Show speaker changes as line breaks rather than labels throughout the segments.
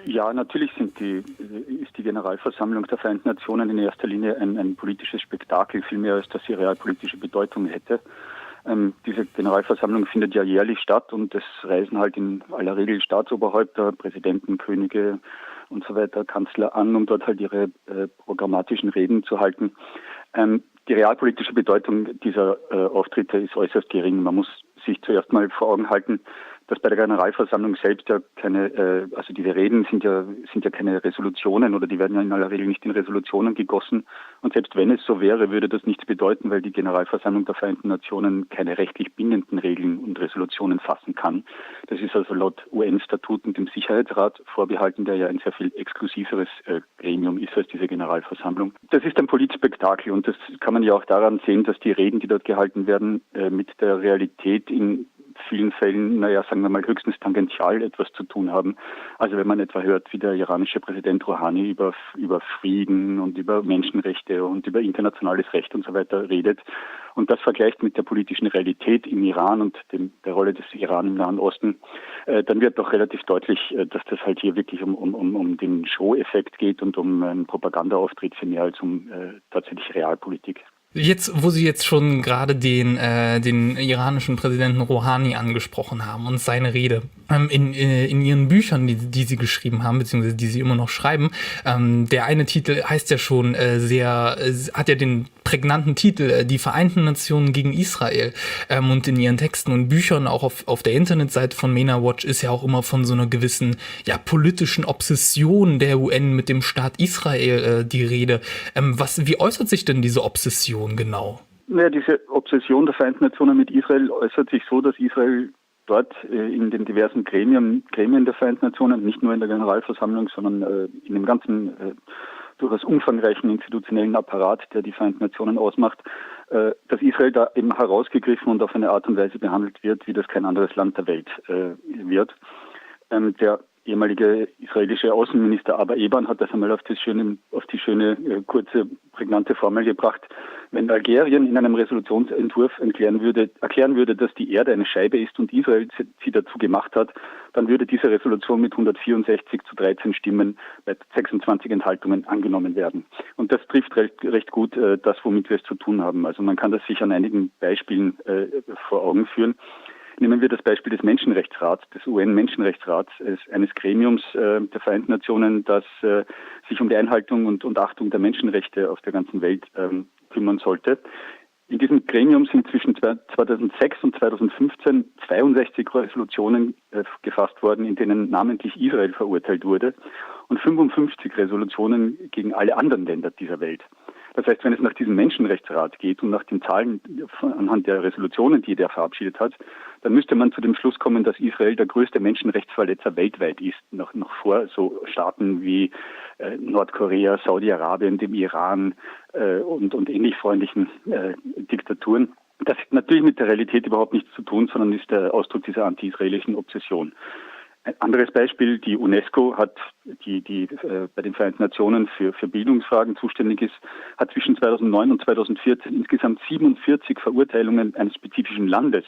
Ja, natürlich ist die Generalversammlung der Vereinten Nationen in erster Linie ein politisches Spektakel, viel mehr als dass sie realpolitische Bedeutung hätte. Diese Generalversammlung findet ja jährlich statt und es reisen halt in aller Regel Staatsoberhäupter, Präsidenten, Könige und so weiter, Kanzler an, um dort halt ihre programmatischen Reden zu halten. Die realpolitische Bedeutung dieser Auftritte ist äußerst gering. Man muss sich zuerst mal vor Augen halten, dass bei der Generalversammlung selbst ja also diese Reden sind ja keine Resolutionen oder die werden ja in aller Regel nicht in Resolutionen gegossen. Und selbst wenn es so wäre, würde das nichts bedeuten, weil die Generalversammlung der Vereinten Nationen keine rechtlich bindenden Regeln und Resolutionen fassen kann. Das ist also laut UN-Statut und dem Sicherheitsrat vorbehalten, der ja ein sehr viel exklusiveres Gremium ist als diese Generalversammlung. Das ist ein Politspektakel und das kann man ja auch daran sehen, dass die Reden, die dort gehalten werden, mit der Realität in vielen Fällen, sagen wir mal, höchstens tangential etwas zu tun haben. Also wenn man etwa hört, wie der iranische Präsident Rouhani über Frieden und über Menschenrechte und über internationales Recht und so weiter redet und das vergleicht mit der politischen Realität im Iran und der Rolle des Iran im Nahen Osten, dann wird doch relativ deutlich, dass das halt hier wirklich um den Show-Effekt geht und um einen Propagandaauftritt viel mehr als um tatsächlich Realpolitik.
Jetzt, wo Sie jetzt schon gerade den iranischen Präsidenten Rouhani angesprochen haben und seine Rede, in Ihren Büchern, die Sie geschrieben haben, beziehungsweise die Sie immer noch schreiben, der eine Titel heißt ja schon hat ja den prägnanten Titel, die Vereinten Nationen gegen Israel. Und in Ihren Texten und Büchern, auch auf der Internetseite von MENA Watch, ist ja auch immer von so einer gewissen, politischen Obsession der UN mit dem Staat Israel die Rede. Wie äußert sich denn diese Obsession genau?
Naja, diese Obsession der Vereinten Nationen mit Israel äußert sich so, dass Israel dort in den diversen Gremien der Vereinten Nationen, nicht nur in der Generalversammlung, sondern in dem ganzen durchaus umfangreichen institutionellen Apparat, der die Vereinten Nationen ausmacht, dass Israel da eben herausgegriffen und auf eine Art und Weise behandelt wird, wie das kein anderes Land der Welt wird. Der ehemalige israelische Außenminister Aber Eban hat das einmal auf die schöne, kurze, prägnante Formel gebracht. Wenn Algerien in einem Resolutionsentwurf erklären würde, dass die Erde eine Scheibe ist und Israel sie dazu gemacht hat, dann würde diese Resolution mit 164 zu 13 Stimmen bei 26 Enthaltungen angenommen werden. Und das trifft recht gut das, womit wir es zu tun haben. Also man kann das sich an einigen Beispielen vor Augen führen. Nehmen wir das Beispiel des Menschenrechtsrats, des UN-Menschenrechtsrats, eines Gremiums der Vereinten Nationen, das sich um die Einhaltung und Achtung der Menschenrechte auf der ganzen Welt kümmern sollte. In diesem Gremium sind zwischen 2006 und 2015 62 Resolutionen gefasst worden, in denen namentlich Israel verurteilt wurde und 55 Resolutionen gegen alle anderen Länder dieser Welt. Das heißt, wenn es nach diesem Menschenrechtsrat geht und nach den Zahlen anhand der Resolutionen, die der verabschiedet hat, dann müsste man zu dem Schluss kommen, dass Israel der größte Menschenrechtsverletzer weltweit ist, noch vor so Staaten wie Nordkorea, Saudi-Arabien, dem Iran und ähnlich freundlichen Diktaturen. Das hat natürlich mit der Realität überhaupt nichts zu tun, sondern ist der Ausdruck dieser anti-israelischen Obsession. Ein anderes Beispiel, die UNESCO hat, die bei den Vereinten Nationen für Bildungsfragen zuständig ist, hat zwischen 2009 und 2014 insgesamt 47 Verurteilungen eines spezifischen Landes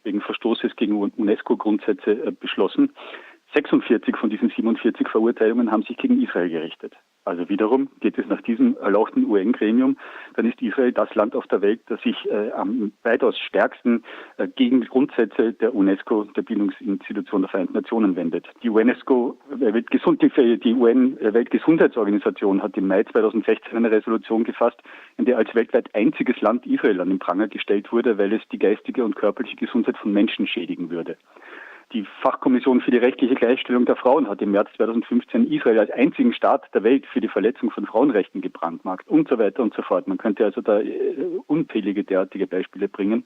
wegen Verstoßes gegen UNESCO-Grundsätze beschlossen. 46 von diesen 47 Verurteilungen haben sich gegen Israel gerichtet. Also wiederum geht es nach diesem erlauchten UN-Gremium, dann ist Israel das Land auf der Welt, das sich am weitaus stärksten gegen Grundsätze der UNESCO, der Bildungsinstitution der Vereinten Nationen, wendet. Die UN-Weltgesundheitsorganisation hat im Mai 2016 eine Resolution gefasst, in der als weltweit einziges Land Israel an den Pranger gestellt wurde, weil es die geistige und körperliche Gesundheit von Menschen schädigen würde. Die Fachkommission für die rechtliche Gleichstellung der Frauen hat im März 2015 Israel als einzigen Staat der Welt für die Verletzung von Frauenrechten gebrandmarkt und so weiter und so fort. Man könnte also da unzählige derartige Beispiele bringen.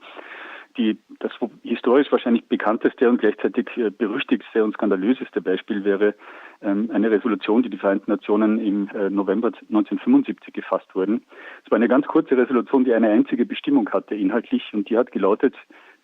Das historisch wahrscheinlich bekannteste und gleichzeitig berüchtigste und skandalöseste Beispiel wäre eine Resolution, die Vereinten Nationen im November 1975 gefasst wurden. Es war eine ganz kurze Resolution, die eine einzige Bestimmung hatte inhaltlich und die hat gelautet: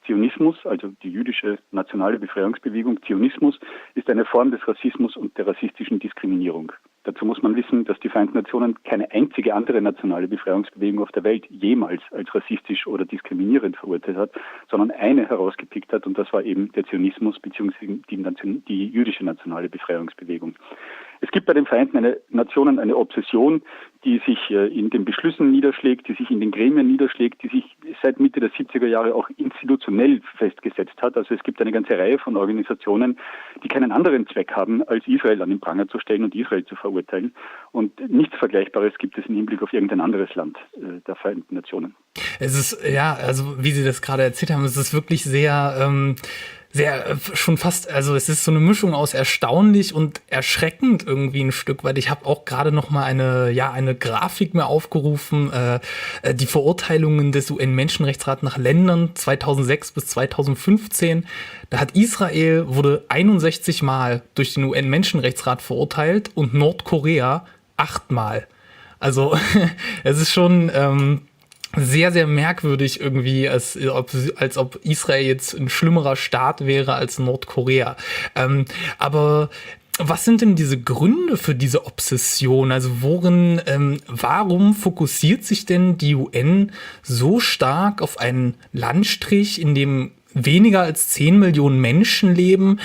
Zionismus, also die jüdische nationale Befreiungsbewegung, Zionismus ist eine Form des Rassismus und der rassistischen Diskriminierung. Dazu muss man wissen, dass die Vereinten Nationen keine einzige andere nationale Befreiungsbewegung auf der Welt jemals als rassistisch oder diskriminierend verurteilt hat, sondern eine herausgepickt hat und das war eben der Zionismus bzw. die jüdische nationale Befreiungsbewegung. gibt bei den Vereinten Nationen eine Obsession, die sich in den Beschlüssen niederschlägt, die sich in den Gremien niederschlägt, die sich seit Mitte der 70er Jahre auch institutionell festgesetzt hat. Also es gibt eine ganze Reihe von Organisationen, die keinen anderen Zweck haben, als Israel an den Pranger zu stellen und Israel zu verurteilen. Und nichts Vergleichbares gibt es im Hinblick auf irgendein anderes Land der Vereinten Nationen.
Es ist, ja, also wie Sie das gerade erzählt haben, es ist wirklich sehr schon fast, also es ist so eine Mischung aus erstaunlich und erschreckend irgendwie ein Stück, weil ich habe auch gerade noch mal eine Grafik mir aufgerufen, die Verurteilungen des UN-Menschenrechtsrats nach Ländern 2006 bis 2015. Da hat wurde 61 Mal durch den UN-Menschenrechtsrat verurteilt und Nordkorea 8 Mal. Also es ist schon sehr, sehr merkwürdig irgendwie, als ob Israel jetzt ein schlimmerer Staat wäre als Nordkorea. Aber was sind denn diese Gründe für diese Obsession? Also warum fokussiert sich denn die UN so stark auf einen Landstrich, in dem weniger als 10 Millionen Menschen leben?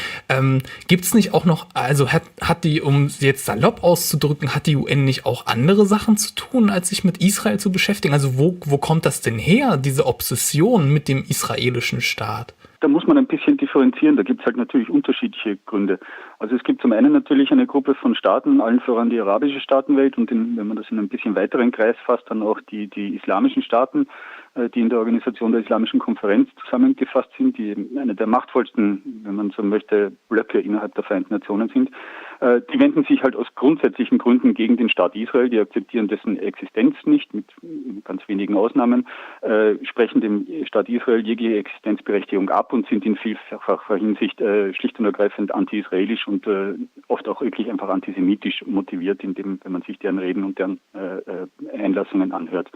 Gibt es nicht auch noch, also hat die, um jetzt salopp auszudrücken, hat die UN nicht auch andere Sachen zu tun, als sich mit Israel zu beschäftigen? Also wo kommt das denn her, diese Obsession mit dem israelischen Staat?
Da muss man ein bisschen differenzieren. Da gibt es halt natürlich unterschiedliche Gründe. Also es gibt zum einen natürlich eine Gruppe von Staaten, allen voran die arabische Staatenwelt und wenn man das in ein bisschen weiteren Kreis fasst, dann auch die islamischen Staaten, die in der Organisation der Islamischen Konferenz zusammengefasst sind, die eine der machtvollsten, wenn man so möchte, Blöcke innerhalb der Vereinten Nationen sind. Die wenden sich halt aus grundsätzlichen Gründen gegen den Staat Israel. Die akzeptieren dessen Existenz nicht, mit ganz wenigen Ausnahmen, sprechen dem Staat Israel jegliche Existenzberechtigung ab und sind in vielfacher Hinsicht schlicht und ergreifend anti-israelisch und oft auch wirklich einfach antisemitisch motiviert, wenn man sich deren Reden und deren Einlassungen anhört.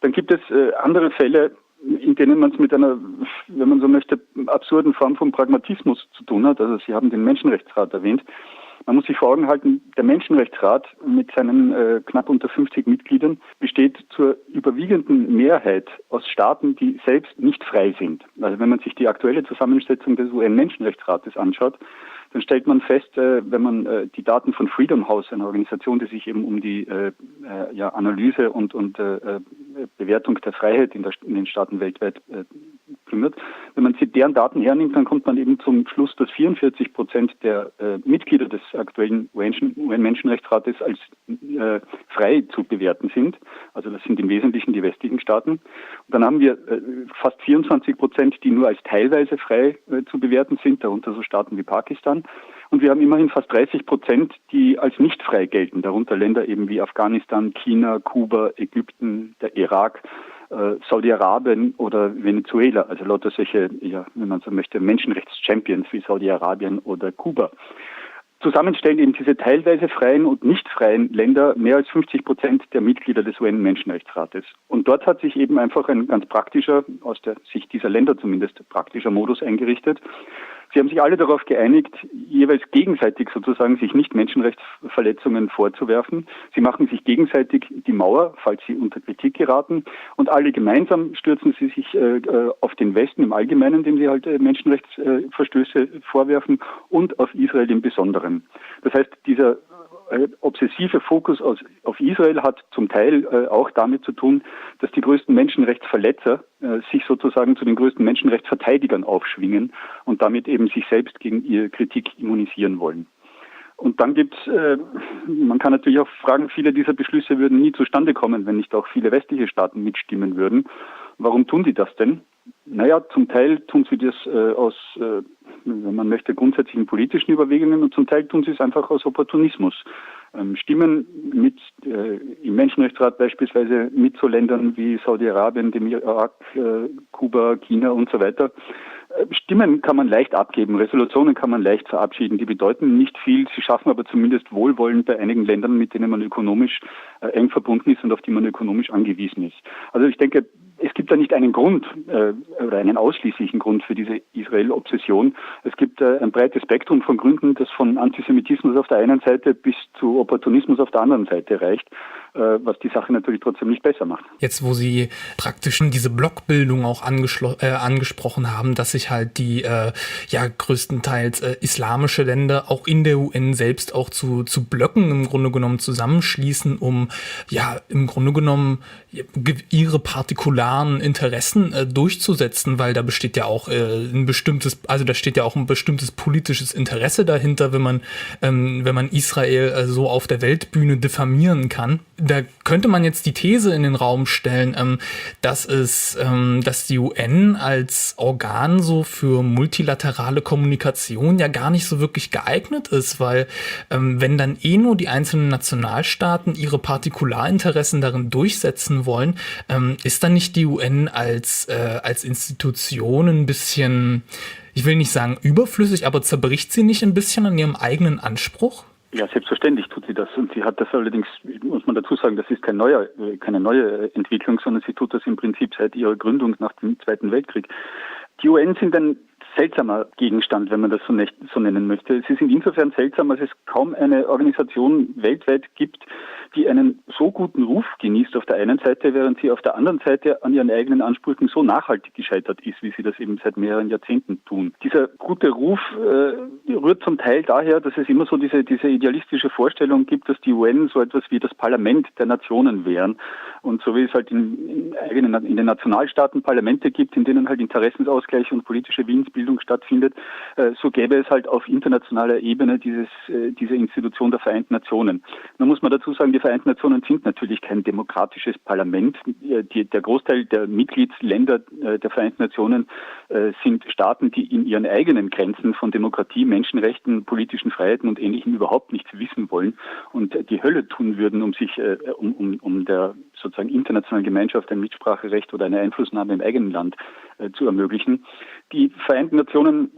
Dann gibt es andere Fälle, in denen man es mit einer, wenn man so möchte, absurden Form von Pragmatismus zu tun hat. Also Sie haben den Menschenrechtsrat erwähnt. Man muss sich vor Augen halten, der Menschenrechtsrat mit seinen knapp unter 50 Mitgliedern besteht zur überwiegenden Mehrheit aus Staaten, die selbst nicht frei sind. Also wenn man sich die aktuelle Zusammensetzung des UN-Menschenrechtsrates anschaut, dann stellt man fest, wenn man die Daten von Freedom House, einer Organisation, die sich eben um die Analyse und Bewertung der Freiheit in den Staaten weltweit kümmert, wenn man sich deren Daten hernimmt, dann kommt man eben zum Schluss, dass 44% der Mitglieder des aktuellen UN-Menschenrechtsrates als frei zu bewerten sind. Also das sind im Wesentlichen die westlichen Staaten. Und dann haben wir fast 24%, die nur als teilweise frei zu bewerten sind, darunter so Staaten wie Pakistan. Und wir haben immerhin fast 30%, die als nicht frei gelten, darunter Länder eben wie Afghanistan, China, Kuba, Ägypten, der Irak, Saudi-Arabien oder Venezuela, also lauter solche, wenn man so möchte, Menschenrechts-Champions wie Saudi-Arabien oder Kuba. Zusammen stellen eben diese teilweise freien und nicht freien Länder mehr als 50% der Mitglieder des UN-Menschenrechtsrates. Und dort hat sich eben einfach ein ganz praktischer, aus der Sicht dieser Länder zumindest, praktischer Modus eingerichtet. Sie haben sich alle darauf geeinigt, jeweils gegenseitig sozusagen sich nicht Menschenrechtsverletzungen vorzuwerfen. Sie machen sich gegenseitig die Mauer, falls sie unter Kritik geraten. Und alle gemeinsam stürzen sie sich auf den Westen im Allgemeinen, dem sie halt Menschenrechtsverstöße vorwerfen, und auf Israel im Besonderen. Das heißt, dieser obsessive Fokus auf Israel hat zum Teil auch damit zu tun, dass die größten Menschenrechtsverletzer sich sozusagen zu den größten Menschenrechtsverteidigern aufschwingen und damit eben sich selbst gegen ihre Kritik immunisieren wollen. Und dann gibt's, man kann natürlich auch fragen, viele dieser Beschlüsse würden nie zustande kommen, wenn nicht auch viele westliche Staaten mitstimmen würden. Warum tun die das denn? Naja, zum Teil tun sie das aus, wenn man möchte, grundsätzlichen politischen Überlegungen und zum Teil tun sie es einfach aus Opportunismus. Stimmen mit im Menschenrechtsrat beispielsweise mit so Ländern wie Saudi-Arabien, dem Irak, Kuba, China und so weiter. Stimmen kann man leicht abgeben, Resolutionen kann man leicht verabschieden, die bedeuten nicht viel, sie schaffen aber zumindest Wohlwollen bei einigen Ländern, mit denen man ökonomisch eng verbunden ist und auf die man ökonomisch angewiesen ist. Also ich denke, es gibt da nicht einen Grund oder einen ausschließlichen Grund für diese Israel-Obsession. Es gibt ein breites Spektrum von Gründen, das von Antisemitismus auf der einen Seite bis zu Opportunismus auf der anderen Seite reicht. was die Sache natürlich trotzdem nicht besser macht.
Jetzt, wo Sie praktisch diese Blockbildung auch angesprochen haben, dass sich halt die größtenteils islamische Länder auch in der UN selbst auch zu Blöcken im Grunde genommen zusammenschließen, um im Grunde genommen ihre partikularen Interessen durchzusetzen, weil da besteht ja auch ein bestimmtes politisches Interesse dahinter, wenn man Israel so auf der Weltbühne diffamieren kann. Da könnte man jetzt die These in den Raum stellen, dass die UN als Organ so für multilaterale Kommunikation ja gar nicht so wirklich geeignet ist, weil wenn dann nur die einzelnen Nationalstaaten ihre Partikularinteressen darin durchsetzen wollen, ist dann nicht die UN als Institution ein bisschen, ich will nicht sagen überflüssig, aber zerbricht sie nicht ein bisschen an ihrem eigenen Anspruch?
Ja, selbstverständlich tut sie das. Und sie hat das allerdings, muss man dazu sagen, das ist keine neue Entwicklung, sondern sie tut das im Prinzip seit ihrer Gründung nach dem Zweiten Weltkrieg. Die UN sind ein seltsamer Gegenstand, wenn man das so nennen möchte. Sie sind insofern seltsam, als es kaum eine Organisation weltweit gibt, die einen so guten Ruf genießt auf der einen Seite, während sie auf der anderen Seite an ihren eigenen Ansprüchen so nachhaltig gescheitert ist, wie sie das eben seit mehreren Jahrzehnten tun. Dieser gute Ruf rührt zum Teil daher, dass es immer so diese idealistische Vorstellung gibt, dass die UN so etwas wie das Parlament der Nationen wären. Und so wie es halt in den Nationalstaaten Parlamente gibt, in denen halt Interessensausgleich und politische Willensbildung stattfindet, so gäbe es halt auf internationaler Ebene diese Institution der Vereinten Nationen. Nun muss man dazu sagen, die Vereinten Nationen sind natürlich kein demokratisches Parlament. Der Großteil der Mitgliedsländer der Vereinten Nationen sind Staaten, die in ihren eigenen Grenzen von Demokratie, Menschenrechten, politischen Freiheiten und Ähnlichem überhaupt nichts wissen wollen und die Hölle tun würden, um sich um der sozusagen internationalen Gemeinschaft ein Mitspracherecht oder eine Einflussnahme im eigenen Land zu ermöglichen. Die Vereinten Nationen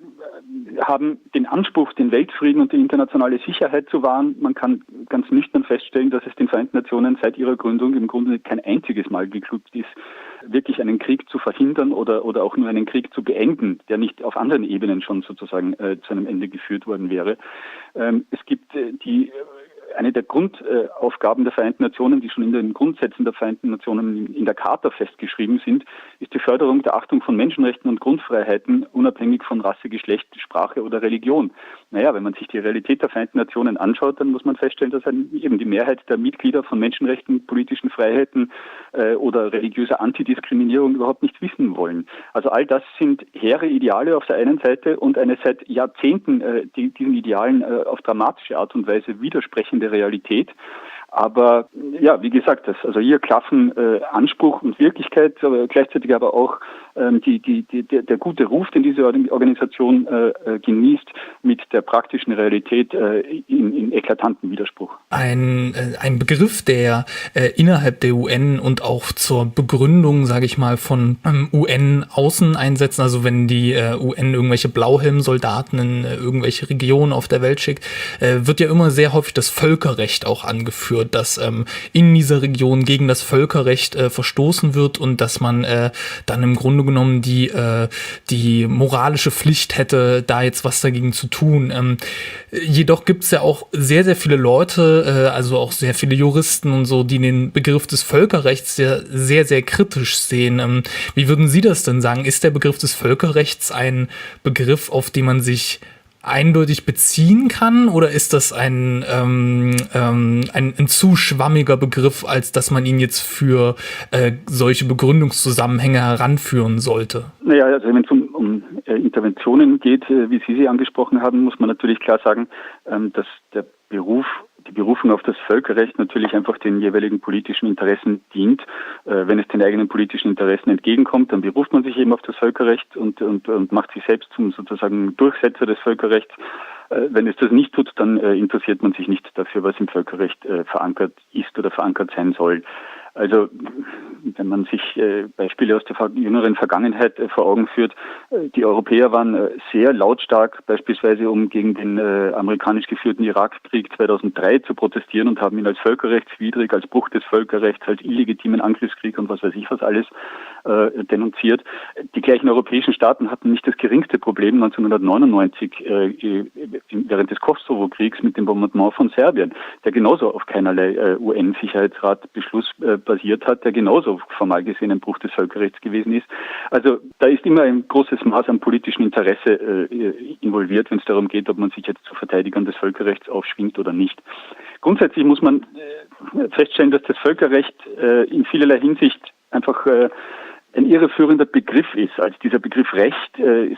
haben den Anspruch, den Weltfrieden und die internationale Sicherheit zu wahren. Man kann ganz nüchtern feststellen, dass es den Vereinten Nationen seit ihrer Gründung im Grunde kein einziges Mal geglückt ist, wirklich einen Krieg zu verhindern oder auch nur einen Krieg zu beenden, der nicht auf anderen Ebenen schon sozusagen zu einem Ende geführt worden wäre. Es gibt eine der Grundaufgaben der Vereinten Nationen, die schon in den Grundsätzen der Vereinten Nationen in der Charta festgeschrieben sind, ist die Förderung der Achtung von Menschenrechten und Grundfreiheiten, unabhängig von Rasse, Geschlecht, Sprache oder Religion. Naja, wenn man sich die Realität der Vereinten Nationen anschaut, dann muss man feststellen, dass eben die Mehrheit der Mitglieder von Menschenrechten, politischen Freiheiten oder religiöser Antidiskriminierung überhaupt nicht wissen wollen. Also all das sind hehre Ideale auf der einen Seite und eine seit Jahrzehnten diesen Idealen auf dramatische Art und Weise widersprechende Realität. Aber ja, wie gesagt, also hier klaffen Anspruch und Wirklichkeit, aber gleichzeitig aber auch der gute Ruf, den diese Organisation genießt, mit der praktischen Realität in eklatanten Widerspruch.
Ein Begriff, der innerhalb der UN und auch zur Begründung, sage ich mal, von UN-Außeneinsätzen, also wenn die UN irgendwelche Blauhelm-Soldaten in irgendwelche Regionen auf der Welt schickt, wird ja immer sehr häufig das Völkerrecht auch angeführt, dass in dieser Region gegen das Völkerrecht verstoßen wird und dass man dann im Grunde genommen die moralische Pflicht hätte, da jetzt was dagegen zu tun. Jedoch gibt es ja auch sehr, sehr viele Leute, also auch sehr viele Juristen und so, die den Begriff des Völkerrechts ja sehr, sehr kritisch sehen. Wie würden Sie das denn sagen? Ist der Begriff des Völkerrechts ein Begriff, auf den man sich eindeutig beziehen kann, oder ist das ein zu schwammiger Begriff, als dass man ihn jetzt für solche Begründungszusammenhänge heranführen sollte?
Naja, also wenn es um Interventionen geht, wie Sie sie angesprochen haben, muss man natürlich klar sagen, dass die Berufung auf das Völkerrecht natürlich einfach den jeweiligen politischen Interessen dient. Wenn es den eigenen politischen Interessen entgegenkommt, dann beruft man sich eben auf das Völkerrecht und macht sich selbst zum sozusagen Durchsetzer des Völkerrechts. Wenn es das nicht tut, dann interessiert man sich nicht dafür, was im Völkerrecht verankert ist oder verankert sein soll. Also wenn man sich Beispiele aus der jüngeren Vergangenheit vor Augen führt, die Europäer waren sehr lautstark, beispielsweise um gegen den amerikanisch geführten Irakkrieg 2003 zu protestieren und haben ihn als völkerrechtswidrig, als Bruch des Völkerrechts, als illegitimen Angriffskrieg und was weiß ich was alles denunziert. Die gleichen europäischen Staaten hatten nicht das geringste Problem 1999 während des Kosovo-Kriegs mit dem Bombardement von Serbien, der genauso auf keinerlei UN-Sicherheitsratbeschluss basiert hat, der genauso formal gesehen ein Bruch des Völkerrechts gewesen ist. Also da ist immer ein großes Maß an politischem Interesse involviert, wenn es darum geht, ob man sich jetzt zu Verteidigern des Völkerrechts aufschwingt oder nicht. Grundsätzlich muss man feststellen, dass das Völkerrecht in vielerlei Hinsicht einfach ein irreführender Begriff ist, als dieser Begriff Recht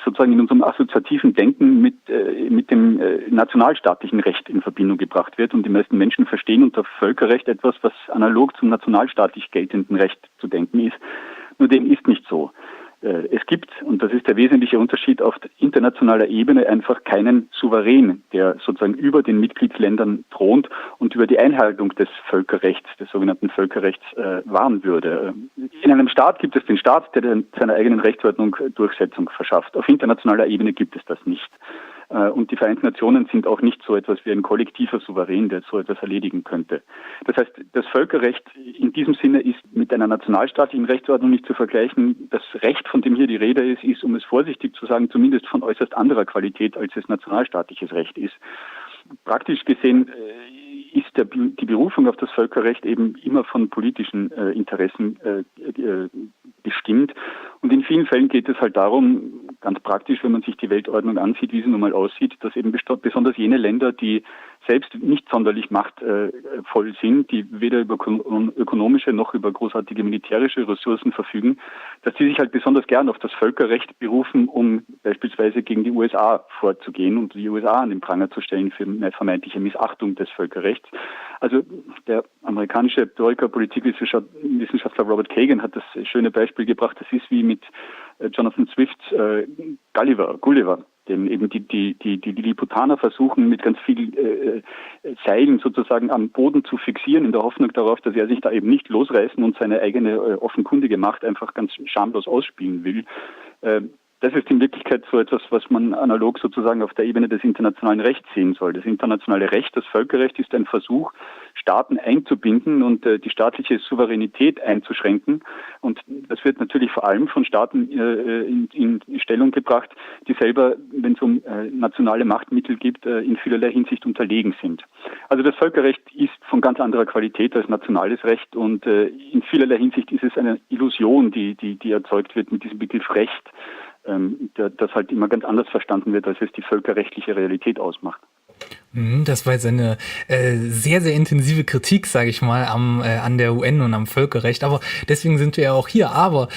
sozusagen in unserem assoziativen Denken mit dem nationalstaatlichen Recht in Verbindung gebracht wird. Und die meisten Menschen verstehen unter Völkerrecht etwas, was analog zum nationalstaatlich geltenden Recht zu denken ist. Nur dem ist nicht so. Es gibt, und das ist der wesentliche Unterschied, auf internationaler Ebene einfach keinen Souverän, der sozusagen über den Mitgliedsländern thront und über die Einhaltung des Völkerrechts, des sogenannten Völkerrechts, wahren würde. In einem Staat gibt es den Staat, der seiner eigenen Rechtsordnung Durchsetzung verschafft. Auf internationaler Ebene gibt es das nicht. Und die Vereinten Nationen sind auch nicht so etwas wie ein kollektiver Souverän, der so etwas erledigen könnte. Das heißt, das Völkerrecht in diesem Sinne ist mit einer nationalstaatlichen Rechtsordnung nicht zu vergleichen. Das Recht, von dem hier die Rede ist, um es vorsichtig zu sagen, zumindest von äußerst anderer Qualität, als es nationalstaatliches Recht ist. Praktisch gesehen ist die Berufung auf das Völkerrecht eben immer von politischen Interessen bestimmt. Und in vielen Fällen geht es halt darum, ganz praktisch, wenn man sich die Weltordnung ansieht, wie sie nun mal aussieht, dass eben besonders jene Länder, die selbst nicht sonderlich machtvoll sind, die weder über ökonomische noch über großartige militärische Ressourcen verfügen, dass die sich halt besonders gern auf das Völkerrecht berufen, um beispielsweise gegen die USA vorzugehen und die USA an den Pranger zu stellen für eine vermeintliche Missachtung des Völkerrechts. Also der amerikanische Historiker, Politikwissenschaftler Robert Kagan hat das schöne Beispiel gebracht, das ist wie mit Jonathan Swifts Gulliver, dem eben die Lilliputaner versuchen, mit ganz viel Seilen sozusagen am Boden zu fixieren, in der Hoffnung darauf, dass er sich da eben nicht losreißen und seine eigene offenkundige Macht einfach ganz schamlos ausspielen will. Das ist in Wirklichkeit so etwas, was man analog sozusagen auf der Ebene des internationalen Rechts sehen soll. Das internationale Recht, das Völkerrecht, ist ein Versuch, Staaten einzubinden und die staatliche Souveränität einzuschränken. Und das wird natürlich vor allem von Staaten in Stellung gebracht, die selber, wenn es um nationale Machtmittel geht, in vielerlei Hinsicht unterlegen sind. Also das Völkerrecht ist von ganz anderer Qualität als nationales Recht und in vielerlei Hinsicht ist es eine Illusion, die erzeugt wird mit diesem Begriff Recht, das halt immer ganz anders verstanden wird, als es die völkerrechtliche Realität ausmacht.
Das war jetzt eine sehr, sehr intensive Kritik, sage ich mal, an der UN und am Völkerrecht. Aber deswegen sind wir ja auch hier. Aber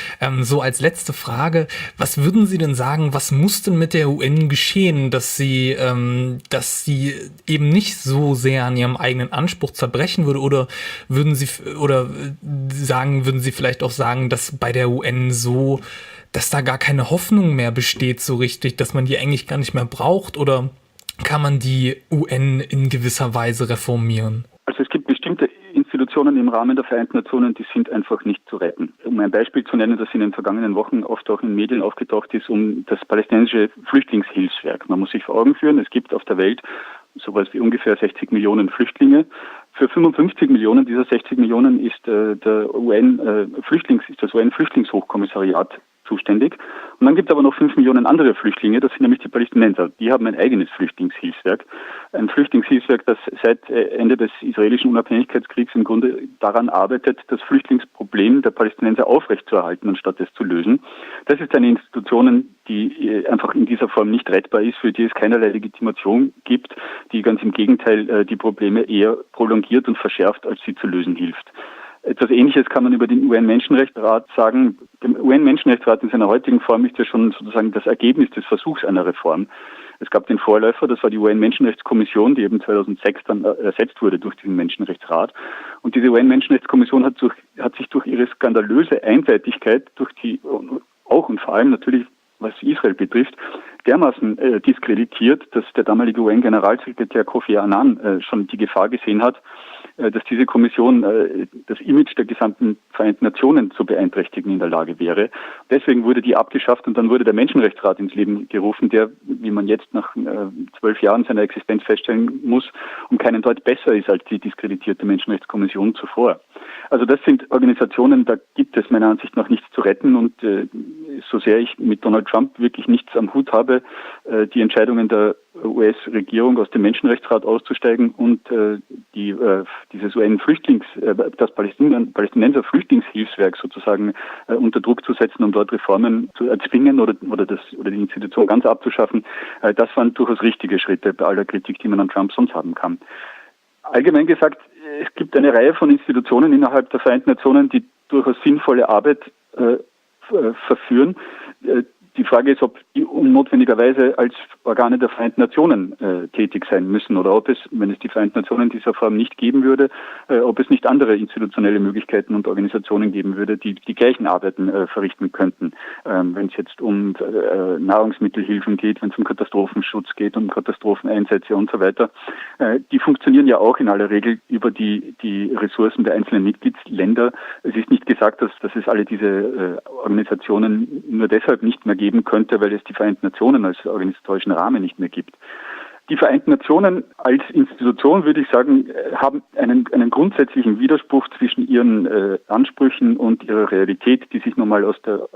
so als letzte Frage, was würden Sie denn sagen, was muss denn mit der UN geschehen, dass sie eben nicht so sehr an ihrem eigenen Anspruch zerbrechen würde? Oder würden Sie vielleicht auch sagen, dass bei der UN dass da gar keine Hoffnung mehr besteht so richtig, dass man die eigentlich gar nicht mehr braucht? Oder kann man die UN in gewisser Weise reformieren?
Also es gibt bestimmte Institutionen im Rahmen der Vereinten Nationen, die sind einfach nicht zu retten. Um ein Beispiel zu nennen, das in den vergangenen Wochen oft auch in Medien aufgetaucht ist, um das palästinensische Flüchtlingshilfswerk. Man muss sich vor Augen führen, es gibt auf der Welt sowas wie ungefähr 60 Millionen Flüchtlinge. Für 55 Millionen dieser 60 Millionen ist das UN-Flüchtlingshochkommissariat zuständig. Und dann gibt es aber noch 5 Millionen andere Flüchtlinge, das sind nämlich die Palästinenser. Die haben ein eigenes Flüchtlingshilfswerk. Ein Flüchtlingshilfswerk, das seit Ende des israelischen Unabhängigkeitskriegs im Grunde daran arbeitet, das Flüchtlingsproblem der Palästinenser aufrechtzuerhalten, anstatt es zu lösen. Das ist eine Institution, die einfach in dieser Form nicht rettbar ist, für die es keinerlei Legitimation gibt, die ganz im Gegenteil die Probleme eher prolongiert und verschärft, als sie zu lösen hilft. Etwas Ähnliches kann man über den UN-Menschenrechtsrat sagen. Der UN-Menschenrechtsrat in seiner heutigen Form ist ja schon sozusagen das Ergebnis des Versuchs einer Reform. Es gab den Vorläufer, das war die UN-Menschenrechtskommission, die eben 2006 dann ersetzt wurde durch diesen Menschenrechtsrat. Und diese UN-Menschenrechtskommission hat sich durch ihre skandalöse Einseitigkeit, durch die auch und vor allem natürlich, was Israel betrifft, dermaßen diskreditiert, dass der damalige UN-Generalsekretär Kofi Annan schon die Gefahr gesehen hat, dass diese Kommission das Image der gesamten Vereinten Nationen zu beeinträchtigen in der Lage wäre. Deswegen wurde die abgeschafft und dann wurde der Menschenrechtsrat ins Leben gerufen, der, wie man jetzt nach 12 Jahren seiner Existenz feststellen muss, um keinen Deut besser ist als die diskreditierte Menschenrechtskommission zuvor. Also das sind Organisationen, da gibt es meiner Ansicht nach nichts zu retten und so sehr ich mit Donald Trump wirklich nichts am Hut habe, die Entscheidungen der US-Regierung aus dem Menschenrechtsrat auszusteigen und dieses das Palästinenser Flüchtlingshilfswerk sozusagen unter Druck zu setzen, um dort Reformen zu erzwingen oder die Institution ganz abzuschaffen, das waren durchaus richtige Schritte bei aller Kritik, die man an Trump sonst haben kann. Allgemein gesagt, es gibt eine Reihe von Institutionen innerhalb der Vereinten Nationen, die durchaus sinnvolle Arbeit verführen. Die Frage ist, ob die unnotwendigerweise als Organe der Vereinten Nationen tätig sein müssen oder ob es, wenn es die Vereinten Nationen in dieser Form nicht geben würde, ob es nicht andere institutionelle Möglichkeiten und Organisationen geben würde, die die gleichen Arbeiten verrichten könnten. Wenn es jetzt um Nahrungsmittelhilfen geht, wenn es um Katastrophenschutz geht, um Katastropheneinsätze und so weiter. Die funktionieren ja auch in aller Regel über die Ressourcen der einzelnen Mitgliedsländer. Es ist nicht gesagt, dass es alle diese Organisationen nur deshalb nicht mehr geben könnte, weil es die Vereinten Nationen als organisatorischen Rahmen nicht mehr gibt. Die Vereinten Nationen als Institution, würde ich sagen, haben einen grundsätzlichen Widerspruch zwischen ihren Ansprüchen und ihrer Realität, die sich nun mal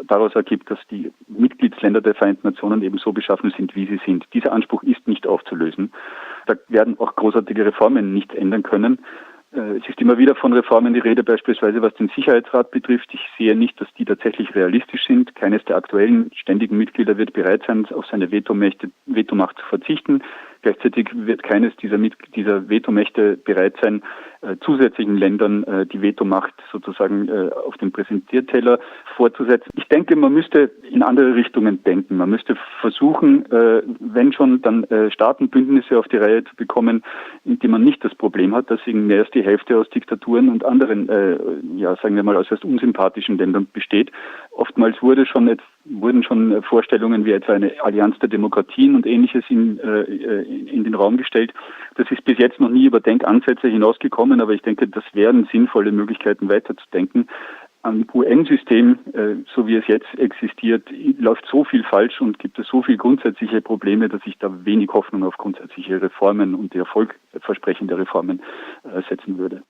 daraus ergibt, dass die Mitgliedsländer der Vereinten Nationen eben so beschaffen sind, wie sie sind. Dieser Anspruch ist nicht aufzulösen. Da werden auch großartige Reformen nichts ändern können. Es ist immer wieder von Reformen die Rede, beispielsweise was den Sicherheitsrat betrifft. Ich sehe nicht, dass die tatsächlich realistisch sind. Keines der aktuellen ständigen Mitglieder wird bereit sein, auf seine Vetomacht zu verzichten. Gleichzeitig wird keines dieser Vetomächte bereit sein, zusätzlichen Ländern die Vetomacht sozusagen auf den Präsentierteller vorzusetzen. Ich denke, man müsste in andere Richtungen denken. Man müsste versuchen, wenn schon, dann Staatenbündnisse auf die Reihe zu bekommen, in denen man nicht das Problem hat, dass eben mehr als die Hälfte aus Diktaturen und anderen, sagen wir mal, äußerst unsympathischen Ländern besteht. Oftmals wurden schon Vorstellungen wie etwa eine Allianz der Demokratien und Ähnliches in den Raum gestellt. Das ist bis jetzt noch nie über Denkansätze hinausgekommen, aber ich denke, das wären sinnvolle Möglichkeiten weiterzudenken. Am UN-System, so wie es jetzt existiert, läuft so viel falsch und gibt es so viele grundsätzliche Probleme, dass ich da wenig Hoffnung auf grundsätzliche Reformen und die Erfolgversprechen der Reformen setzen würde.